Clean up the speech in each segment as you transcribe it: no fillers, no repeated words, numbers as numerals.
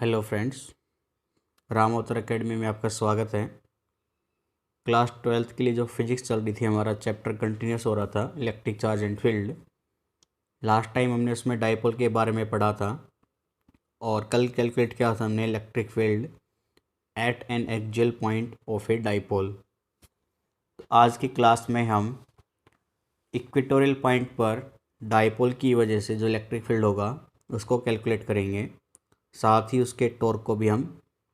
Hello friends, Ram अवतार academy में आपका स्वागत है। क्लास 12th के लिए जो फिजिक्स चल रही थी, हमारा चैप्टर कंटिन्यूस हो रहा था, electric charge and field. Last time हमने उसमें डाइपोल के बारे में पढ़ा था और कल कैलकुलेट किया था हमने electric field at N axial point of a dipole. तो आज की क्लास में हम इक्वेटोरियल पॉइंट पर डाइपोल की वजह से जो इलेक्ट्रिक फील्ड होगा उसको कैलकुलेट करेंगे, साथ ही उसके टॉर्क को भी हम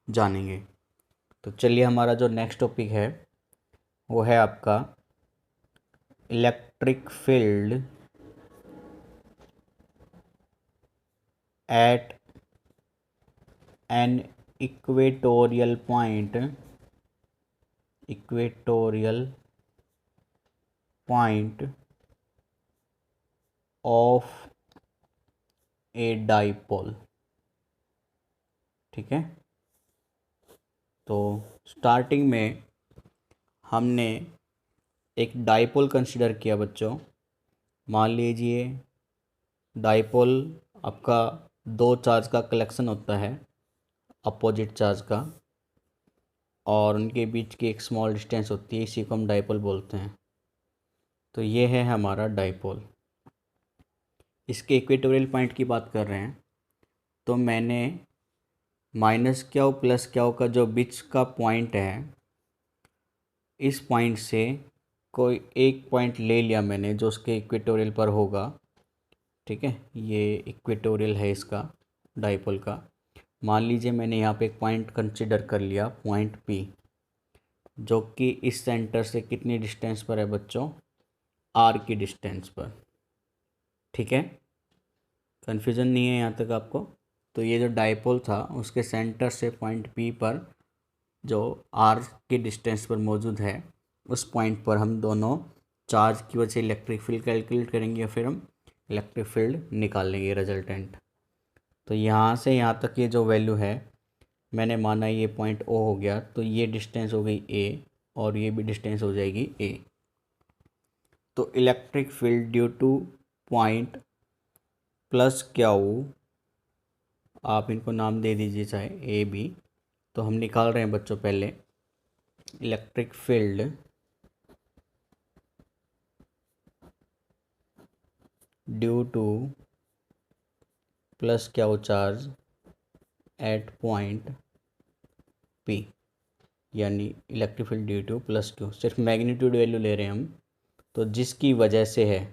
जानेंगे। तो चलिए, हमारा जो नेक्स्ट टॉपिक है वो है आपका electric field at an equatorial point of a dipole. ठीक है, तो स्टार्टिंग में हमने एक डाइपोल कंसिडर किया बच्चों। मान लीजिए डाइपोल आपका दो चार्ज का कलेक्शन होता है, अपोजिट चार्ज का, और उनके बीच की एक स्मॉल डिस्टेंस होती है, इसी को हम डाइपोल बोलते हैं। तो ये है हमारा डाइपोल। इसके इक्वेटोरियल पॉइंट की बात कर रहे हैं, तो मैंने माइनस क्यू प्लस क्यू का जो बीच का पॉइंट है, इस पॉइंट से कोई एक पॉइंट ले लिया मैंने जो उसके इक्वेटोरियल पर होगा। ठीक है, ये इक्वेटोरियल है इसका डाइपोल का। मान लीजिए मैंने यहाँ पे एक पॉइंट कंसिडर कर लिया, पॉइंट पी, जो कि इस सेंटर से कितनी डिस्टेंस पर है बच्चों, आर की डिस्टेंस पर। ठीक है, कन्फ्यूज़न नहीं है यहाँ तक आपको। तो ये जो डाइपोल था उसके सेंटर से पॉइंट पी पर जो आर की डिस्टेंस पर मौजूद है, उस पॉइंट पर हम दोनों चार्ज की वजह से इलेक्ट्रिक फील्ड कैलकुलेट करेंगे, या फिर हम इलेक्ट्रिक फील्ड निकाल लेंगे रिजल्टेंट। तो यहाँ से यहाँ तक ये जो वैल्यू है, मैंने माना ये पॉइंट ओ हो गया, तो ये डिस्टेंस हो गई ए और ये भी डिस्टेंस हो जाएगी ए। तो electric field due two point plus Q, आप इनको नाम दे दीजिए चाहे ए बी। तो हम निकाल रहे हैं बच्चों पहले electric field due to plus Q charge at point P, यानी electric field due to plus Q. सिर्फ मैग्नीट्यूड वैल्यू ले रहे हैं हम, तो जिसकी वजह से है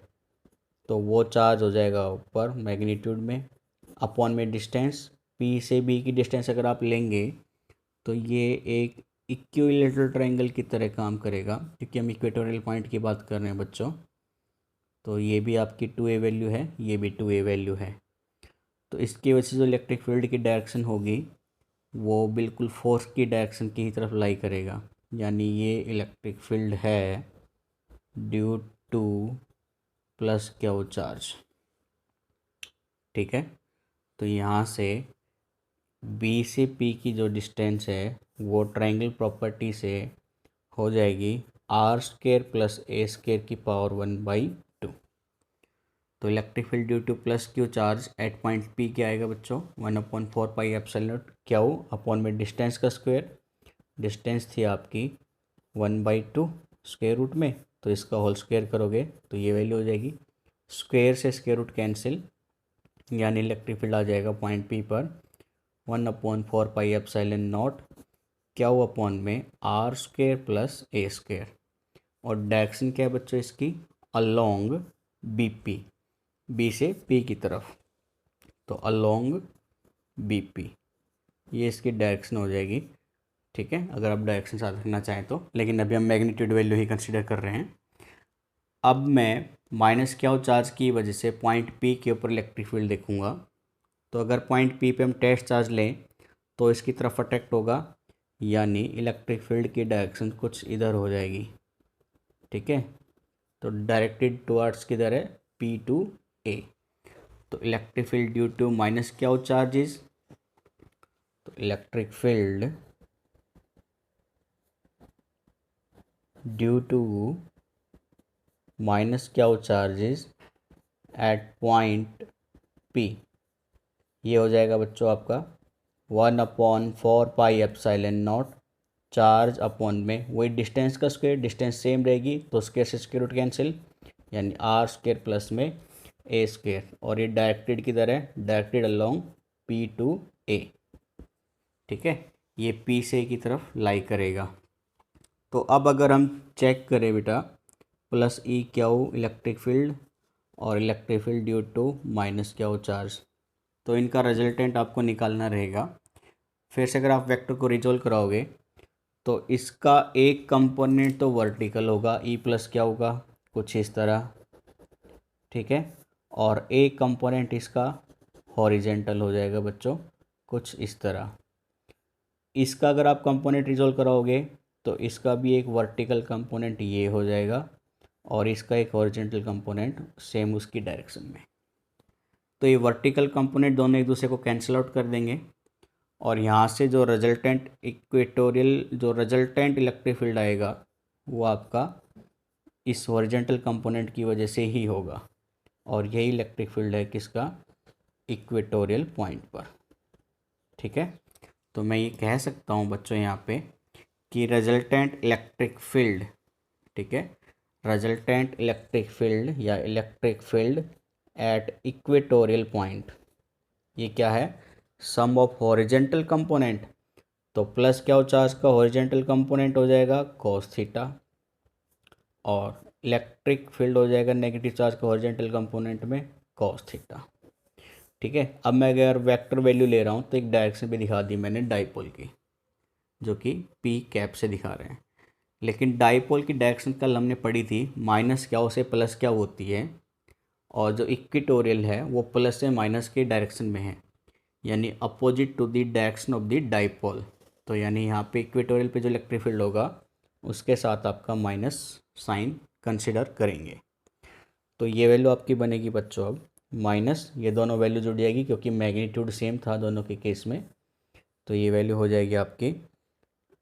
तो वो चार्ज हो जाएगा ऊपर मैग्नीट्यूड में, अपॉन में डिस्टेंस। पी से बी की डिस्टेंस अगर आप लेंगे तो ये एक इक्विलैटरल ट्रायंगल की तरह काम करेगा, क्योंकि हम इक्वेटोरियल पॉइंट की बात कर रहे हैं बच्चों। तो ये भी आपकी 2a वैल्यू है, ये भी 2a वैल्यू है। तो इसकी वजह से जो इलेक्ट्रिक फील्ड की डायरेक्शन होगी वो बिल्कुल फोर्स की डायरेक्शन की ही तरफ लाई करेगा, यानी ये इलेक्ट्रिक फील्ड है due to plus Q charge. ठीक है, तो यहाँ से बी से पी की जो डिस्टेंस है वो ट्रायंगल प्रॉपर्टी से हो जाएगी r square plus a square की पावर 1/2। तो electric field due to plus Q charge at point P क्या आएगा बच्चों, 1/4 क्यू अपॉन में डिस्टेंस का स्क्वायर। डिस्टेंस थी आपकी 1/2 स्क्वायर रूट में, तो इसका होल स्क्वायर करोगे तो ये वैल्यू हो जाएगी। स्क्वायर से स्क्वायर रूट कैंसिल, यानी इलेक्ट्रिक फील्ड आ जाएगा पॉइंट पी पर 1/4 क्यू अपॉन में r square plus a square. और डायरेक्शन क्या है बच्चों इसकी, अलोंग बी पी, बी से पी की तरफ, तो अलोंग बी पी, ये इसकी डायरेक्शन हो जाएगी। ठीक है, अगर आप डायरेक्शन साथ रखना चाहें तो, लेकिन अभी हम मैग्नीट्यूड वैल्यू ही कंसीडर कर रहे हैं। अब मैं माइनस क्यू चार्ज की वजह से पॉइंट पी के ऊपर इलेक्ट्रिक फील्ड देखूंगा। तो अगर पॉइंट पी पे हम टेस्ट चार्ज लें तो इसकी तरफ अट्रैक्ट होगा, यानी इलेक्ट्रिक फील्ड की डायरेक्शन कुछ इधर हो जाएगी। ठीक है, तो डायरेक्टेड टुवर्ड्स किधर है, पी टू ए। तो electric field due to minus Q charges, तो electric field due to minus Q charges at point P, ये हो जाएगा बच्चों आपका 1/4πε0 चार्ज अपॉन में वही डिस्टेंस का स्क्वायर, डिस्टेंस सेम रहेगी तो स्क्वायर से स्क्वायर रूट कैंसिल, यानी आर स्क्वायर प्लस में ए स्क्वायर, और ये डायरेक्टेड किधर है, डायरेक्टेड अलोंग पी टू ए। ठीक है, ये पी से की तरफ लाई करेगा। तो अब अगर हम चेक करें बेटा, plus E Q electric field और electric field due to minus Q charge, तो इनका रिजल्टेंट आपको निकालना रहेगा। फिर से अगर आप वेक्टर को रिजोल्व कराओगे तो इसका एक कंपोनेंट तो वर्टिकल होगा, ई प्लस क्या होगा, कुछ इस तरह। ठीक है, और एक कंपोनेंट इसका हॉरिजेंटल हो जाएगा बच्चों, कुछ इस तरह। इसका अगर आप कंपोनेंट रिजोल्व कराओगे तो इसका भी एक वर्टिकल कंपोनेंट ये हो जाएगा और इसका एक हॉरिजेंटल कंपोनेंट सेम उसकी डायरेक्शन में। तो ये वर्टिकल कंपोनेंट दोनों एक दूसरे को कैंसिल आउट कर देंगे और यहाँ से जो रिजल्टेंट इलेक्ट्रिक फील्ड आएगा वो आपका इस हॉरिजेंटल कंपोनेंट की वजह से ही होगा, और यही इलेक्ट्रिक फील्ड है किसका, इक्वेटोरियल पॉइंट पर। ठीक है, तो मैं ये कह सकता हूँ बच्चों यहाँ पे कि रिजल्टेंट इलेक्ट्रिक फील्ड, ठीक है, रिजल्टेंट इलेक्ट्रिक फील्ड या electric field at equatorial point, ये क्या है, सम ऑफ हॉरिजेंटल कंपोनेंट। तो प्लस क्या हो, चार्ज का हॉरिजेंटल कंपोनेंट हो जाएगा कॉस थीटा, और इलेक्ट्रिक फील्ड हो जाएगा नेगेटिव चार्ज का हॉरिजेंटल कंपोनेंट में कॉस थीटा। ठीक है, अब मैं अगर वेक्टर वैल्यू ले रहा हूँ तो एक डायरेक्शन भी दिखा दी मैंने डाइपोल की, जो कि पी कैप से दिखा रहे हैं। लेकिन डाइपोल की डायरेक्शन कल हमने पढ़ी थी, माइनस क्या से प्लस क्या होती है, और जो इक्वेटोरियल है वो प्लस से माइनस के डायरेक्शन में है, यानी opposite to the direction of the dipole. तो यानी यहाँ पे इक्वेटोरियल पे जो इलेक्ट्रिक फील्ड होगा उसके साथ आपका माइनस साइन कंसिडर करेंगे। तो ये वैल्यू आपकी बनेगी बच्चों अब माइनस, ये दोनों वैल्यू जुड़ जाएगी क्योंकि मैग्नीट्यूड सेम था दोनों के केस में। तो ये वैल्यू हो जाएगी आपकी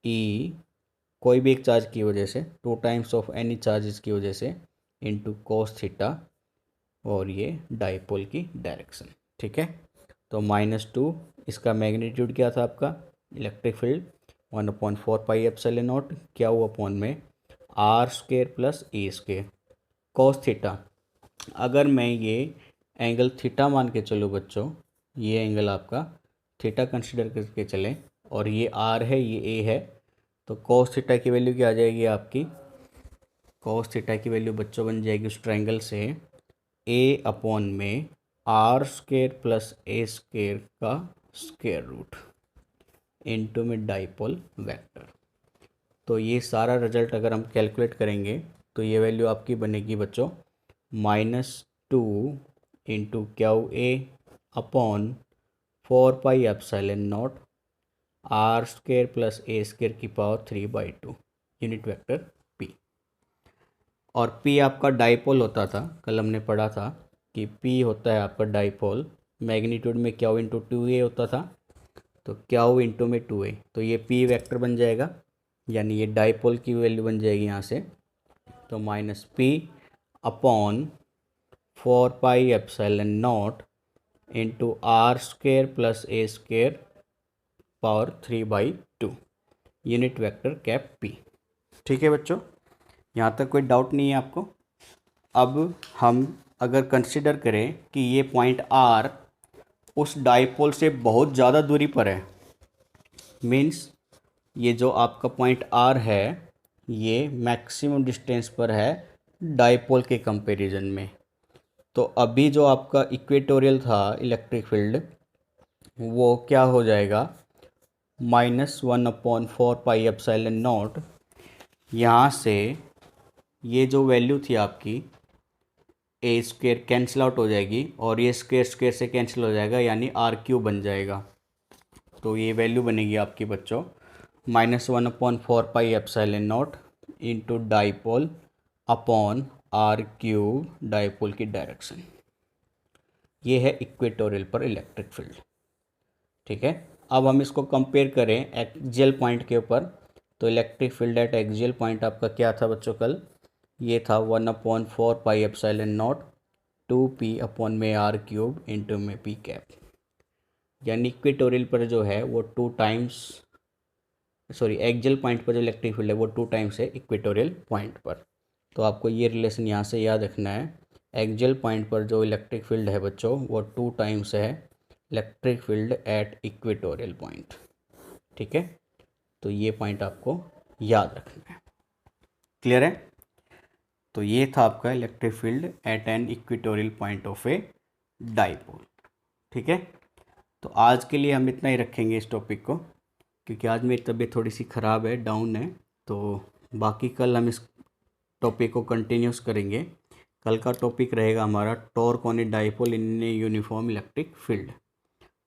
ई कोई भी एक चार्ज की वजह से, 2 टाइम्स ऑफ एनी चार्जेस की वजह से, इनटू cos थीटा, और ये डाइपोल की डायरेक्शन। ठीक है, तो -2, इसका मैग्नीट्यूड क्या था आपका, इलेक्ट्रिक फील्ड 1/4πε0 क्या हुआ अपॉन में आर स्क्वेयर प्लस ए स्क्वेयर कॉस थीटा। अगर मैं ये एंगल थीटा मान के चलूँ बच्चों, ये एंगल आपका थीटा कंसिडर करके चलें, और ये आर है ये ए है, तो कॉस थीटा की वैल्यू क्या आ जाएगी आपकी, कॉस थीटा की वैल्यू बच्चों बन जाएगी उस ट्रायंगल से ए अपॉन में आर स्क्वेयर प्लस ए स्क्वेयर का स्क्वेयर रूट इनटू में डाइपोल वेक्टर। तो ये सारा रिजल्ट अगर हम कैलकुलेट करेंगे तो ये वैल्यू आपकी बनेगी बच्चों -2 into Q A upon 4πε0 R square plus A square की पावर 3/2 यूनिट वेक्टर पी। और पी आपका डाइपोल होता था, कल हमने पढ़ा था कि पी होता है आपका डाइपोल, मैग्नीट्यूड में क्यू इंटू 2a होता था, तो क्यू इंटू में 2a, तो ये पी वेक्टर बन जाएगा, यानी ये डाइपोल की वैल्यू बन जाएगी यहाँ से, तो -p upon 4πε0 into R square plus ए square power 3/2 unit vector cap P. ठीक है बच्चों, यहाँ तक कोई डाउट नहीं है आपको। अब हम अगर कंसिडर करें कि ये पॉइंट आर उस डाइपोल से बहुत ज़्यादा दूरी पर है, मीन्स ये जो आपका पॉइंट आर है ये मैक्सिमम डिस्टेंस पर है डाइपोल के कंपैरिजन में, तो अभी जो आपका इक्वेटोरियल था इलेक्ट्रिक फील्ड वो क्या हो जाएगा, -1/4πε0, यहाँ से ये जो वैल्यू थी आपकी ए स्क्वेयर कैंसिल आउट हो जाएगी और ये स्क्वेयर स्क्वेयर से कैंसिल हो जाएगा, यानी r³ बन जाएगा। तो ये वैल्यू बनेगी आपकी बच्चों -1/4πε0 into dipole upon r³ dipole की डायरेक्शन। ये है इक्वेटोरियल पर इलेक्ट्रिक फील्ड। ठीक है, अब हम इसको कंपेयर करें एक्सियल पॉइंट के ऊपर, तो electric field eight axial point आपका क्या था बच्चों कल, ये था 1/4πε0 2p अपॉन में r³ इंटू में p कैप। यानी इक्वेटोरियल पर जो है वो 2 टाइम्स, सॉरी एक्सियल पॉइंट पर जो इलेक्ट्रिक फील्ड है वो 2 टाइम्स है इक्वेटोरियल पॉइंट पर। तो आपको ये रिलेशन यहाँ से याद रखना है, एक्सियल पॉइंट पर जो इलेक्ट्रिक फील्ड है बच्चों वो 2 टाइम्स है electric field at equatorial point. ठीक है, तो ये पॉइंट आपको याद रखना है। क्लियर है? तो ये था आपका electric field at an equatorial point of a dipole. ठीक है, तो आज के लिए हम इतना ही रखेंगे इस टॉपिक को, क्योंकि आज मेरी तबीयत थोड़ी सी ख़राब है, डाउन है। तो बाकी कल हम इस टॉपिक को कंटिन्यूस करेंगे। कल का टॉपिक रहेगा हमारा torque on a dipole in a uniform electric field.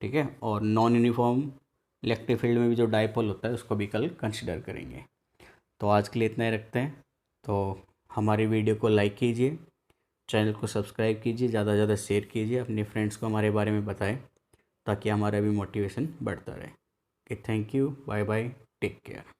ठीक है, और नॉन यूनिफॉर्म इलेक्ट्रिक फील्ड में भी जो डाइपोल होता है उसको भी कल कंसिडर करेंगे। तो आज के लिए इतना ही रखते हैं। तो हमारी वीडियो को लाइक कीजिए, चैनल को सब्सक्राइब कीजिए, ज़्यादा से ज़्यादा शेयर कीजिए, अपने फ्रेंड्स को हमारे बारे में बताएं ताकि हमारा भी मोटिवेशन बढ़ता रहे। Okay, thank you, bye bye, take care.